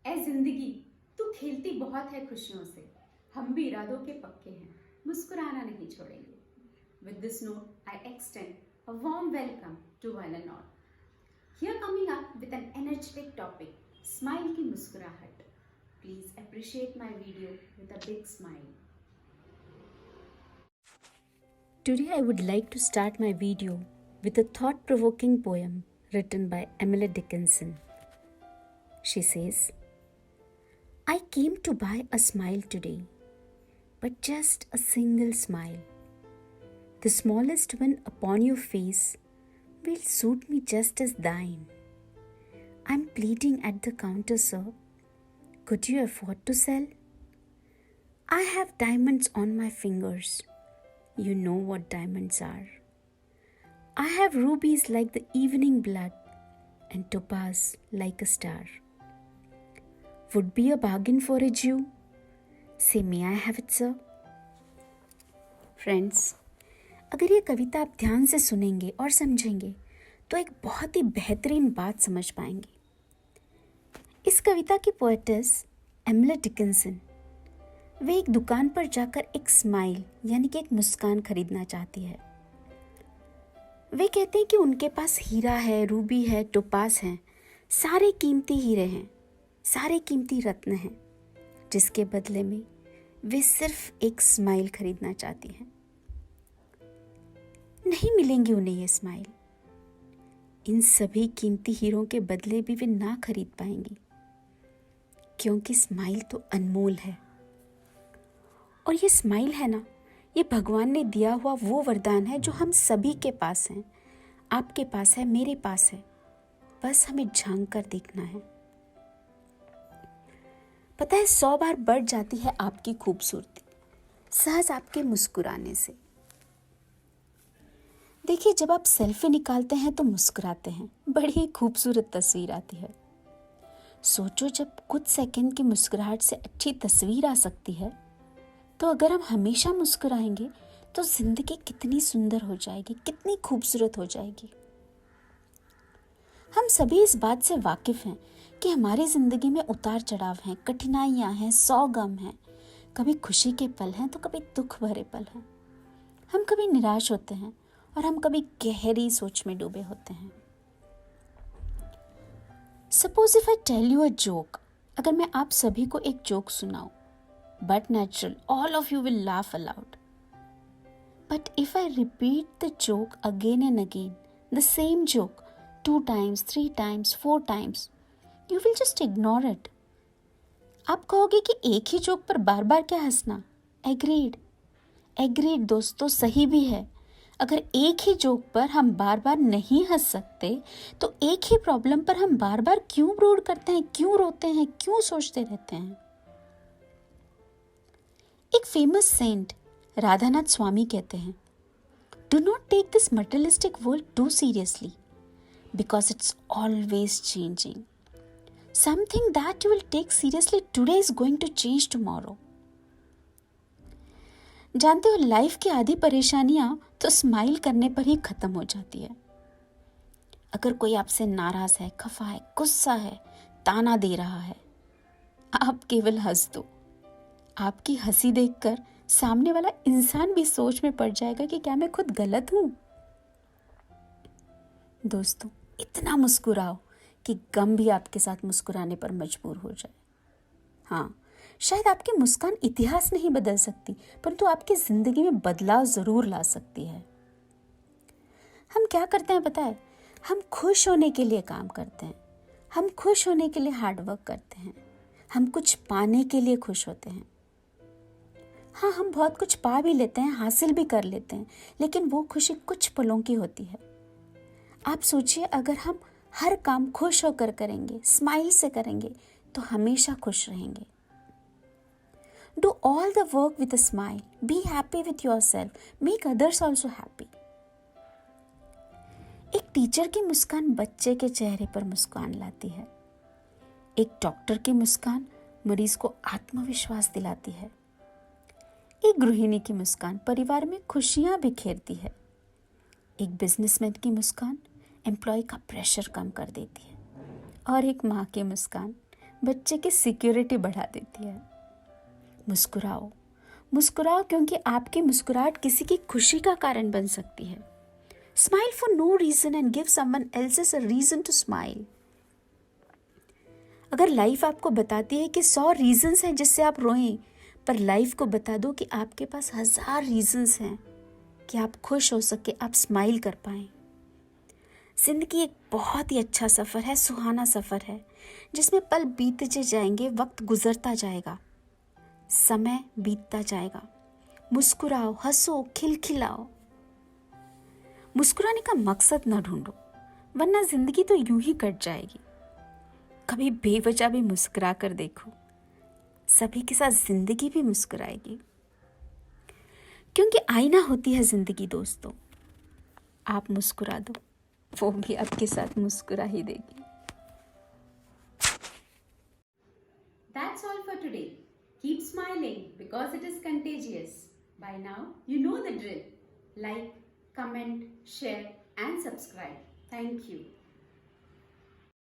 ऐ जिंदगी तू खेलती बहुत है खुशियों से, हम भी इरादों के पक्के हैं, मुस्कुराना नहीं छोड़ेंगे. With this note, I extend a warm welcome to one and all. Here coming up with an energetic topic, smile की मुस्कुराहट. Please appreciate my video with a big smile. Today I would like to start my video with a thought-provoking poem written by Emily Dickinson. She says, I came to buy a smile today, but just a single smile. The smallest one upon your face will suit me just as thine. I'm pleading at the counter, sir. Could you afford to sell? I have diamonds on my fingers. You know what diamonds are. I have rubies like the evening blood and topaz like a star. Would be a bargain for a Jew. Say, may I have it, sir? Friends, अगर ये कविता आप ध्यान से सुनेंगे और समझेंगे तो एक बहुत ही बेहतरीन बात समझ पाएंगे. इस कविता की पोएटेस एमिली डिकिंसन, वे एक दुकान पर जाकर एक स्माइल यानी कि एक मुस्कान खरीदना चाहती है. वे कहते हैं कि उनके पास हीरा है, रूबी है, टोपास हैं, सारे कीमती हीरे हैं, सारे कीमती रत्न हैं, जिसके बदले में वे सिर्फ एक स्माइल खरीदना चाहती हैं. नहीं मिलेंगी उन्हें ये स्माइल. इन सभी कीमती हीरों के बदले भी वे ना खरीद पाएंगी, क्योंकि स्माइल तो अनमोल है. और ये स्माइल है ना, ये भगवान ने दिया हुआ वो वरदान है जो हम सभी के पास है. आपके पास है, मेरे पास है, बस हमें झांक कर देखना है. पता है, 100 बार बढ़ जाती है आपकी खूबसूरती सहज आपके मुस्कुराने से. देखिए, जब आप सेल्फी निकालते हैं तो मुस्कुराते हैं, बड़ी खूबसूरत तस्वीर आती है. सोचो, जब कुछ सेकंड की मुस्कुराहट से अच्छी तस्वीर आ सकती है, तो अगर हम हमेशा मुस्कुराएंगे तो जिंदगी कितनी सुंदर हो जाएगी, कितनी खूबसूरत हो जाएगी. हम सभी इस बात से वाकिफ हैं कि हमारी जिंदगी में उतार चढ़ाव हैं, कठिनाइयां हैं, 100 गम हैं. कभी खुशी के पल हैं तो कभी दुख भरे पल हैं. हम कभी निराश होते हैं और हम कभी गहरी सोच में डूबे होते हैं. Suppose if I tell you a joke. अगर मैं आप सभी को एक जोक सुनाऊं, but natural, all of you will laugh aloud. But if I repeat the joke again and again, the same joke 2 times, 3 times, 4 times, you will just ignore it. आप कहोगे कि एक ही जोक पर बार बार क्या हंसना. एग्रीड दोस्तों, सही भी है. अगर एक ही जोक पर हम बार बार नहीं हंस सकते तो एक ही प्रॉब्लम पर हम बार बार क्यों ब्रूड करते हैं, क्यों रोते हैं, क्यों सोचते रहते हैं. एक फेमस सेंट राधानाथ स्वामी कहते हैं, do not take this materialistic world too seriously because it's always changing. Something that you will take seriously today is going to change tomorrow. जानते हो, लाइफ की आधी परेशानियां तो स्माइल करने पर ही खत्म हो जाती है. अगर कोई आपसे नाराज है, खफा है, गुस्सा है, ताना दे रहा है, आप केवल हंस दो. आपकी हंसी देखकर सामने वाला इंसान भी सोच में पड़ जाएगा कि क्या मैं खुद गलत हूं. दोस्तों, इतना मुस्कुराओ कि गम भी आपके साथ मुस्कुराने पर मजबूर हो जाए. हाँ, शायद आपकी मुस्कान इतिहास नहीं बदल सकती, परंतु आपकी जिंदगी में बदलाव जरूर ला सकती है. हम क्या करते हैं पता है? हम खुश होने के लिए काम करते हैं, हम खुश होने के लिए हार्डवर्क करते हैं, हम कुछ पाने के लिए खुश होते हैं. हाँ, हम बहुत कुछ पा भी लेते हैं, हासिल भी कर लेते हैं, लेकिन वो खुशी कुछ पलों की होती है. आप सोचिए, अगर हम हर काम खुश होकर करेंगे, स्माइल से करेंगे, तो हमेशा खुश रहेंगे. Do all the work with a smile, be happy with yourself, make others also happy. एक टीचर की मुस्कान बच्चे के चेहरे पर मुस्कान लाती है. एक डॉक्टर की मुस्कान मरीज को आत्मविश्वास दिलाती है. एक गृहिणी की मुस्कान परिवार में खुशियां बिखेरती है. एक बिजनेसमैन की मुस्कान एम्प्लॉय का प्रेशर कम कर देती है. और एक माँ की मुस्कान बच्चे की सिक्योरिटी बढ़ा देती है। मुस्कुराओ, मुस्कुराओ क्योंकि आपकी मुस्कुराहट किसी की खुशी का कारण बन सकती है। Smile for no reason and give someone else's a reason to smile. अगर लाइफ आपको बताती है कि 100 रीजंस हैं जिससे आप रोएं, पर लाइफ को बता दो कि आपके पास 1000 रीजंस हैं कि आप खुश हो सके, आप स्माइल कर पाएं। जिंदगी एक बहुत ही अच्छा सफ़र है, सुहाना सफ़र है, जिसमें पल बीतते जाएंगे, वक्त गुजरता जाएगा, समय बीतता जाएगा। मुस्कुराओ, हंसो, खिलखिलाओ। मुस्कुराने का मकसद ना ढूंढो, वरना जिंदगी तो यूं ही कट जाएगी। कभी बेवजह भी मुस्कुरा कर देखो, सभी के साथ जिंदगी भी मुस्कुराएगी। क्योंकि आईना होती है जिंदगी दोस्तों। आप मुस्कुरा दो, वो भी आपके साथ मुस्कुरा ही देगी। That's all for today. Keep smiling because it is contagious. By now, you know the drill. Like, comment, share, and subscribe. Thank you.